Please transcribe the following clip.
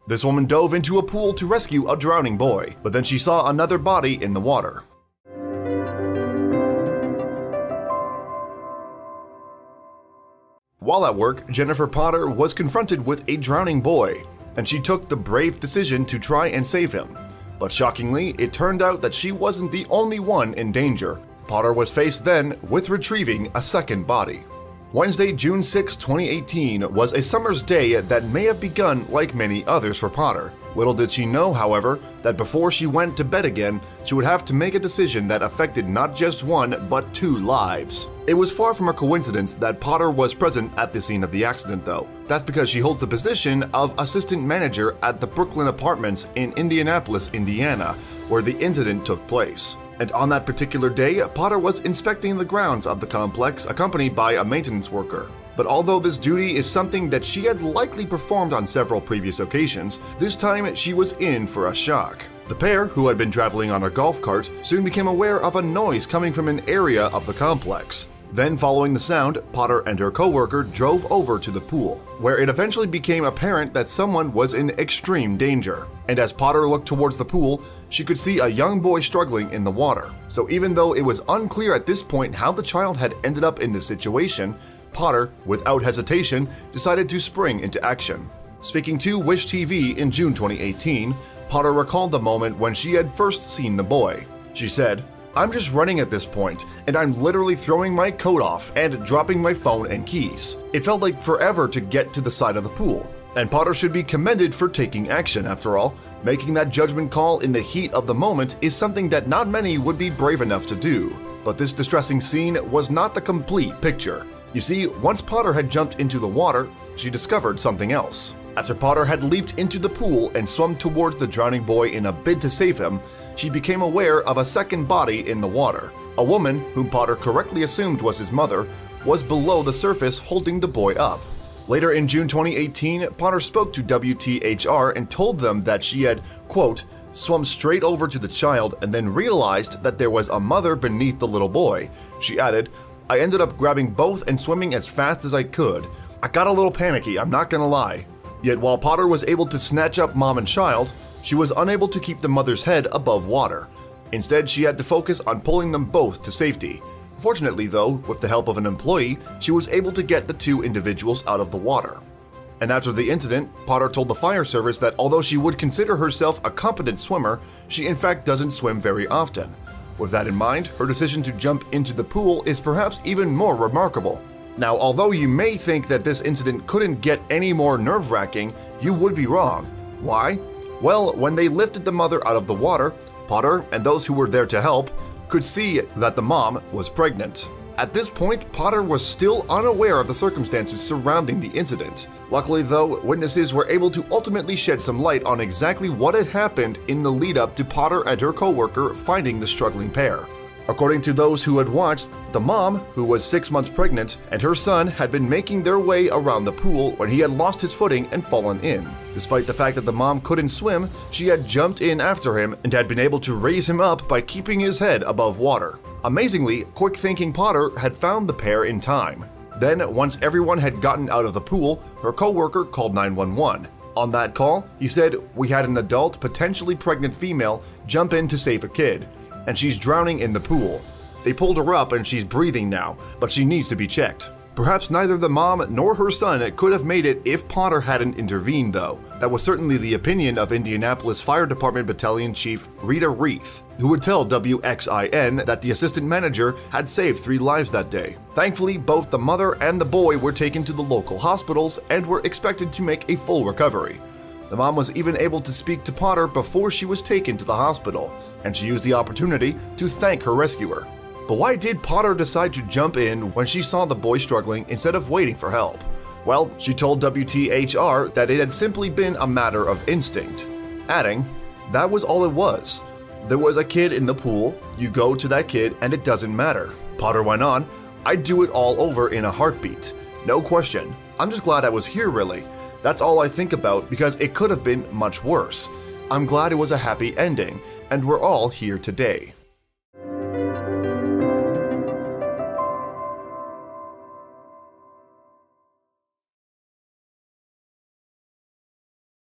This woman dove into a pool to rescue a drowning boy, but then she saw another body in the water. While at work, Jennifer Potter was confronted with a drowning boy, and she took the brave decision to try and save him. But shockingly, it turned out that she wasn't the only one in danger. Potter was faced then with retrieving a second body. Wednesday, June 6, 2018 was a summer's day that may have begun like many others for Potter. Little did she know, however, that before she went to bed again, she would have to make a decision that affected not just one, but 2 lives. It was far from a coincidence that Potter was present at the scene of the accident, though. That's because she holds the position of assistant manager at the Brooklyn Apartments in Indianapolis, Indiana, where the incident took place. And on that particular day, Potter was inspecting the grounds of the complex, accompanied by a maintenance worker. But although this duty is something that she had likely performed on several previous occasions, this time she was in for a shock. The pair, who had been traveling on a golf cart, soon became aware of a noise coming from an area of the complex. Then, following the sound, Potter and her co-worker drove over to the pool, where it eventually became apparent that someone was in extreme danger. And as Potter looked towards the pool, she could see a young boy struggling in the water. So even though it was unclear at this point how the child had ended up in this situation, Potter, without hesitation, decided to spring into action. Speaking to Wish TV in June 2018, Potter recalled the moment when she had first seen the boy. She said, "I'm just running at this point, and I'm literally throwing my coat off and dropping my phone and keys. It felt like forever to get to the side of the pool." And Potter should be commended for taking action, after all. Making that judgment call in the heat of the moment is something that not many would be brave enough to do. But this distressing scene was not the complete picture. You see, once Potter had jumped into the water, she discovered something else. After Potter had leaped into the pool and swum towards the drowning boy in a bid to save him, she became aware of a second body in the water. A woman, whom Potter correctly assumed was his mother, was below the surface holding the boy up. Later in June 2018, Potter spoke to WTHR and told them that she had, quote, swum straight over to the child and then realized that there was a mother beneath the little boy. She added, "I ended up grabbing both and swimming as fast as I could. I got a little panicky, I'm not gonna lie." Yet while Potter was able to snatch up mom and child, she was unable to keep the mother's head above water. Instead, she had to focus on pulling them both to safety. Fortunately though, with the help of an employee, she was able to get the 2 individuals out of the water. And after the incident, Potter told the fire service that although she would consider herself a competent swimmer, she in fact doesn't swim very often. With that in mind, her decision to jump into the pool is perhaps even more remarkable. Now, although you may think that this incident couldn't get any more nerve-wracking, you would be wrong. Why? Well, when they lifted the mother out of the water, Potter and those who were there to help could see that the mom was pregnant. At this point, Potter was still unaware of the circumstances surrounding the incident. Luckily though, witnesses were able to ultimately shed some light on exactly what had happened in the lead-up to Potter and her co-worker finding the struggling pair. According to those who had watched, the mom, who was 6 months pregnant, and her son had been making their way around the pool when he had lost his footing and fallen in. Despite the fact that the mom couldn't swim, she had jumped in after him and had been able to raise him up by keeping his head above water. Amazingly, quick-thinking Potter had found the pair in time. Then, once everyone had gotten out of the pool, her co-worker called 911. On that call, he said, "We had an adult, potentially pregnant female jump in to save a kid, and she's drowning in the pool. They pulled her up and she's breathing now, but she needs to be checked." Perhaps neither the mom nor her son could have made it if Potter hadn't intervened, though. That was certainly the opinion of Indianapolis Fire Department Battalion Chief Rita Reith, who would tell WXIN that the assistant manager had saved 3 lives that day. Thankfully, both the mother and the boy were taken to the local hospitals and were expected to make a full recovery. The mom was even able to speak to Potter before she was taken to the hospital, and she used the opportunity to thank her rescuer. But why did Potter decide to jump in when she saw the boy struggling instead of waiting for help? Well, she told WTHR that it had simply been a matter of instinct, adding, "That was all it was. There was a kid in the pool, you go to that kid and it doesn't matter." Potter went on, "I'd do it all over in a heartbeat. No question. I'm just glad I was here, really. That's all I think about because it could have been much worse. I'm glad it was a happy ending, and we're all here today."